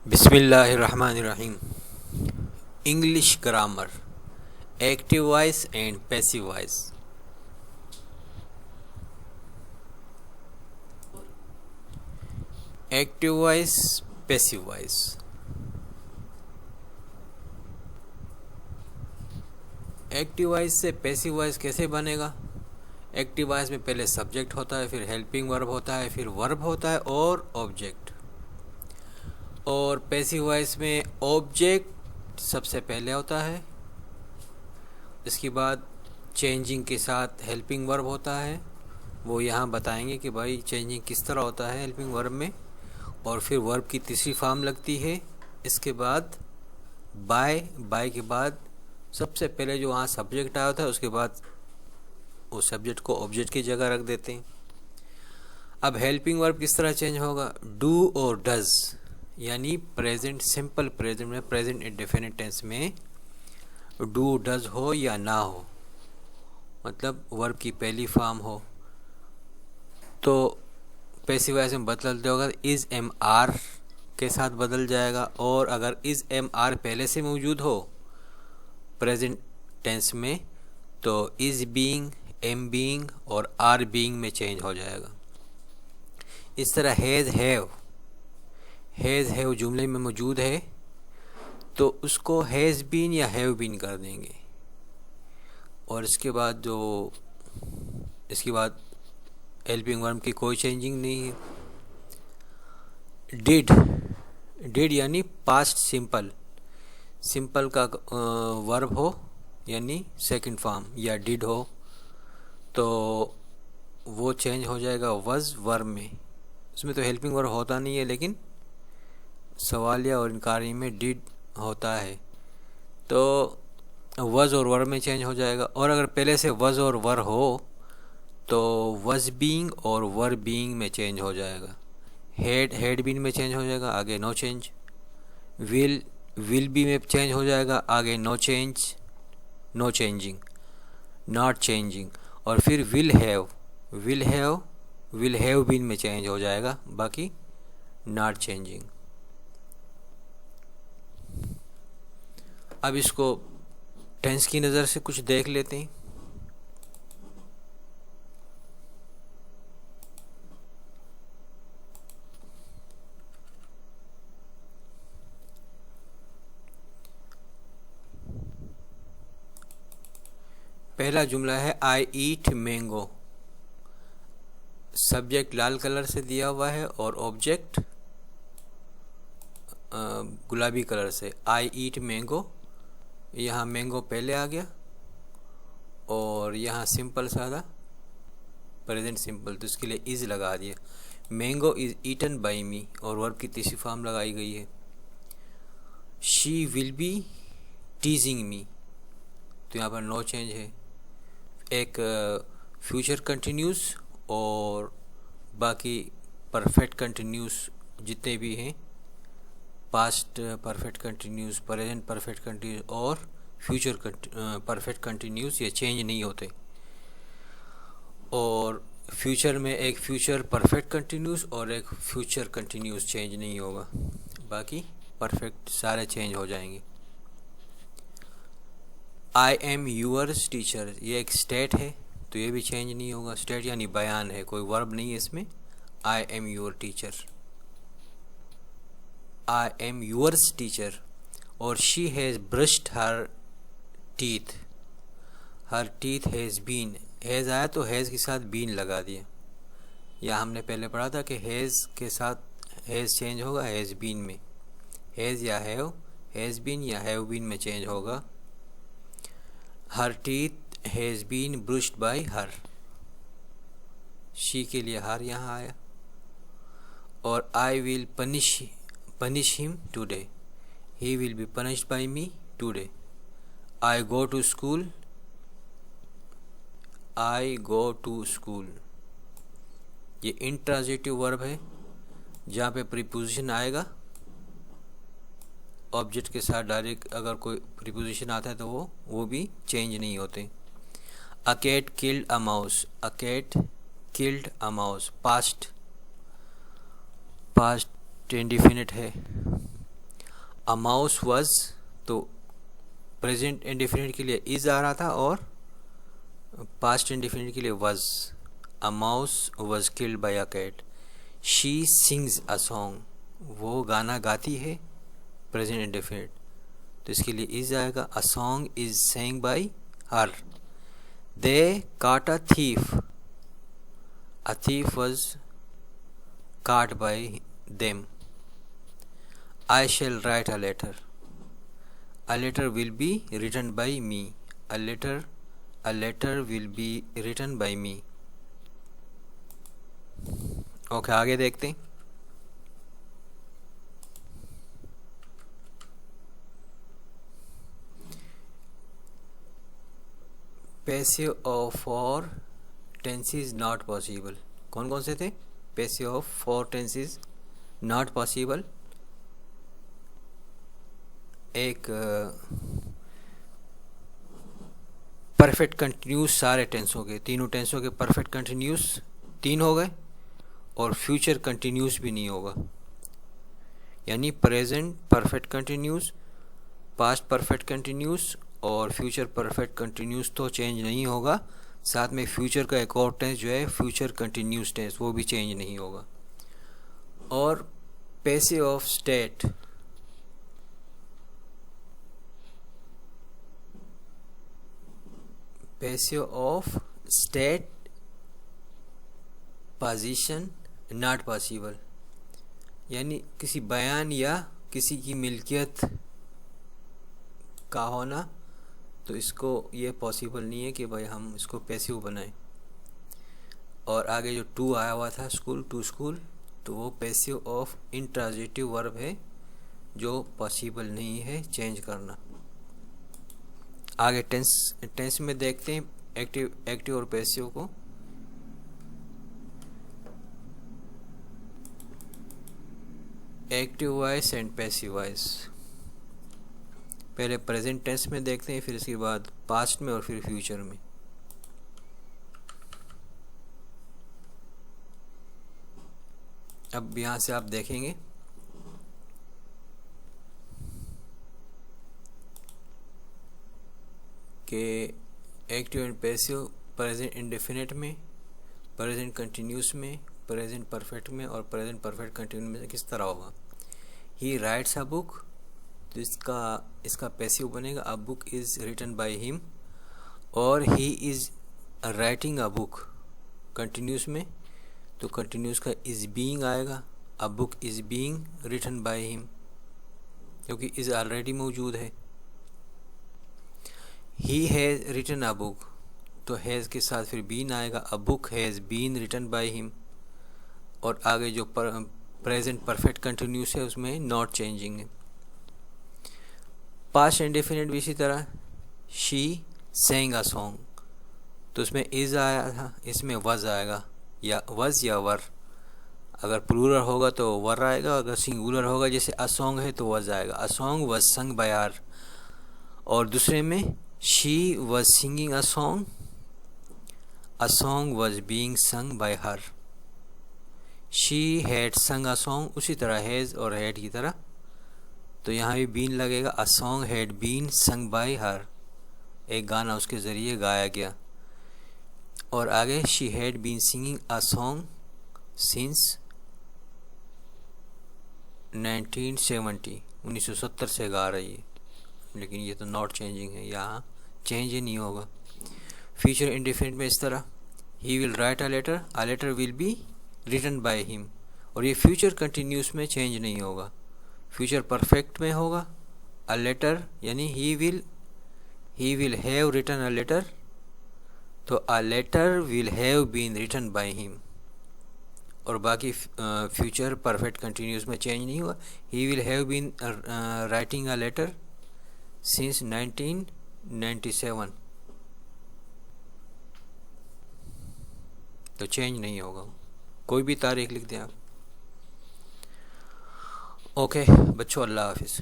Bismillahirrahmanirrahim. English grammar, active voice and passive voice. Active voice, passive voice. Active voice से passive voice कैसे बनेगा? Active voice में पहले subject होता है, फिर हेल्पिंग वर्ब होता है, फिर वर्ब होता है और ऑब्जेक्ट। और पैसिव वॉइस में ऑब्जेक्ट सबसे पहले होता है, इसके बाद चेंजिंग के साथ हेल्पिंग वर्ब होता है। वो यहाँ बताएंगे कि भाई चेंजिंग किस तरह होता है हेल्पिंग वर्ब में। और फिर वर्ब की तीसरी फॉर्म लगती है। इसके बाद बाय के बाद सबसे पहले जो वहाँ सब्जेक्ट आया होता है, उसके बाद उस सब्जेक्ट को ऑब्जेक्ट की जगह रख देते हैं। अब हेल्पिंग वर्ब किस तरह चेंज होगा? डू और डज, यानी प्रेजेंट सिंपल प्रेजेंट में, प्रेजेंट इंडेफिनिट टेंस में डू डज हो या ना हो, मतलब वर्ब की पहली फॉर्म हो, तो पैसिव वॉइस में बदलते होगा इज एम आर के साथ बदल जाएगा। और अगर इज एम आर पहले से मौजूद हो प्रेजेंट टेंस में, तो इज बीइंग, एम बीइंग और आर बीइंग में चेंज हो जाएगा। इस तरह हैज़ हैव जुमले में मौजूद है, तो उसको हैज़ बीन या हैव बीन कर देंगे। और इसके बाद हेल्पिंग वर्ब की कोई चेंजिंग नहीं है। डिड यानी पास्ट सिंपल का वर्ब हो यानी सेकंड फॉर्म, या डिड हो तो वो चेंज हो जाएगा वज वर्ब में। उसमें तो हेल्पिंग वर्ब होता नहीं है, लेकिन सवालिया और इनकारी में डिड होता है, तो वज और वर्ब में चेंज हो जाएगा। और अगर पहले से वज और वर हो तो वज बीइंग और वर बीइंग में चेंज हो जाएगा। हैड बीन में चेंज हो जाएगा, आगे नो चेंज। विल बी में चेंज हो जाएगा, आगे नो चेंजिंग, नॉट चेंजिंग। और फिर विल हैव बीन में चेंज हो जाएगा, बाकी नॉट चेंजिंग। अब इसको टेंस की नज़र से कुछ देख लेते हैं। पहला जुमला है आई ईट मैंगो। सब्जेक्ट लाल कलर से दिया हुआ है और ऑब्जेक्ट गुलाबी कलर से। आई ईट मैंगो, यहाँ मैंगो पहले आ गया और यहाँ सिंपल सादा प्रेजेंट सिंपल, तो इसके लिए इज लगा दिया। मैंगो इज ईटन बाई मी, और वर्ब की तीसरी फॉर्म लगाई गई है। शी विल बी टीजिंग मी, तो यहाँ पर नो चेंज है। एक फ्यूचर कंटिन्यूस और बाकी परफेक्ट कंटिन्यूस जितने भी हैं, past perfect continuous, present perfect continuous और फ्यूचर परफेक्ट कंटिन्यूस, ये चेंज नहीं होते। और फ्यूचर में एक फ्यूचर परफेक्ट कंटिन्यूस और एक फ्यूचर कंटिन्यूस चेंज नहीं होगा, बाकी परफेक्ट सारे चेंज हो जाएंगे। आई एम यूअर्स टीचर, ये एक स्टेट है, तो ये भी चेंज नहीं होगा। स्टेट यानी बयान है, कोई वर्ब नहीं है इसमें। I am your teacher, I am yours teacher. और she has brushed her teeth has been, has आया तो हैज़ के साथ बीन लगा दिया। या हमने पहले पढ़ा था कि हैज़ के साथ हैज़ चेंज होगा हैज़ बीन में। हैज़ या हैज़ बीन या हैव बीन में चेंज होगा। Her teeth has been brushed by her, she के लिए हर यहाँ आया। और I will punish him today, he will be punished by me today. I go to school, ये इंट्रांजिटिव वर्ब है, जहाँ पे प्रीपोजिशन आएगा ऑब्जेक्ट के साथ डायरेक्ट। अगर कोई प्रीपोजिशन आता है तो वो भी चेंज नहीं होते। A cat killed a mouse, past indefinite है। अ माउस वॉज, तो प्रेजेंट इंडेफिनिट के लिए इज आ रहा था और पास्ट इंडेफिनिट के लिए was. A mouse was killed by a cat. She sings a song, वो गाना गाती है, प्रेजेंट इंडेफिनिट, तो इसके लिए इज आएगा। A song is sang bye her. They caught a thief, a thief was caught by them. I shall write a letter, a letter will be written by me. A letter will be written by me. Okay, आगे देखते हैं। Passive of for tenses not possible, कौन कौन से थे? Passive of for tenses not possible, एक perfect continuous, सारे टेंसों के, तीनों टेंसों के परफेक्ट कंटिन्यूस 3 हो गए, और फ्यूचर कंटिन्यूस भी नहीं होगा, यानी present perfect continuous, past perfect continuous और फ्यूचर परफेक्ट कंटिन्यूस तो चेंज नहीं होगा। साथ में फ्यूचर का एक और टेंस जो है फ्यूचर कंटिन्यूस टेंस, वो भी चेंज नहीं होगा। और passive of state, passive of state position not possible, यानी किसी बयान या किसी की मिल्कियत का होना, तो इसको ये पॉसिबल नहीं है कि भाई हम इसको पैसिव बनाएं। और आगे जो टू आया हुआ था स्कूल, टू स्कूल, तो वो पैसिव ऑफ इंट्रांजिटिव वर्ब है जो पॉसिबल नहीं है चेंज करना। आगे टेंस में देखते हैं एक्टिव और पैसिव को। Active voice and passive voice, पहले प्रेजेंट टेंस में देखते हैं, फिर इसके बाद पास्ट में और फिर फ्यूचर में। अब यहाँ से आप देखेंगे कि active and passive present indefinite में, प्रेजेंट कंटिन्यूस में, प्रेजेंट परफेक्ट में और प्रेजेंट परफेक्ट कंटिन्यूस में किस तरह होगा। ही राइट्स अ बुक, तो इसका पैसिव बनेगा a book is written by him, और he is writing a book continuous में, तो कंटिन्यूस का इज़ बीइंग आएगा। A book is being written by him, क्योंकि इज़ ऑलरेडी मौजूद है। He has written a book, तो हैज़ के साथ फिर बीन आएगा। A book has been written by him, और आगे जो प्रेजेंट परफेक्ट कंटिन्यूस है उसमें नॉट चेंजिंग है। पास्ट इंडेफिनिट भी इसी तरह, शी सेंग अ सॉन्ग, तो उसमें इज़ आया था, इसमें वज़ आएगा, या वज़ या वर। अगर प्लूरल होगा तो वर आएगा, अगर सिंगुलर होगा जैसे अ सॉन्ग है तो वज़ आएगा। अ सॉन्ग वज़ संग बाय हर, और दूसरे में she was singing a song was being संग बाय हर। शी हैड संग अ सॉन्ग, उसी तरह हैज़ और हैड की तरह, तो यहाँ भी बीन लगेगा। A song had been sung by her, एक गाना उसके ज़रिए गाया गया। और आगे she had been singing a song since 1970 से गा रही है, लेकिन ये तो नॉट चेंजिंग है, यहाँ चेंज ही नहीं होगा। फ्यूचर इंडेफिनिट में इस तरह, he will write a letter will be written by him, और ये फ्यूचर कंटिन्यूस में चेंज नहीं होगा। फ्यूचर परफेक्ट में होगा अ लेटर, यानी he will have written a letter, तो a letter will have been written by him. और बाकी फ्यूचर परफेक्ट कंटिन्यूस में चेंज नहीं हुआ। He will have been writing a letter since 1997, तो चेंज नहीं होगा, कोई भी तारीख लिख दें आप। ओके बच्चों, अल्लाह हाफिज़।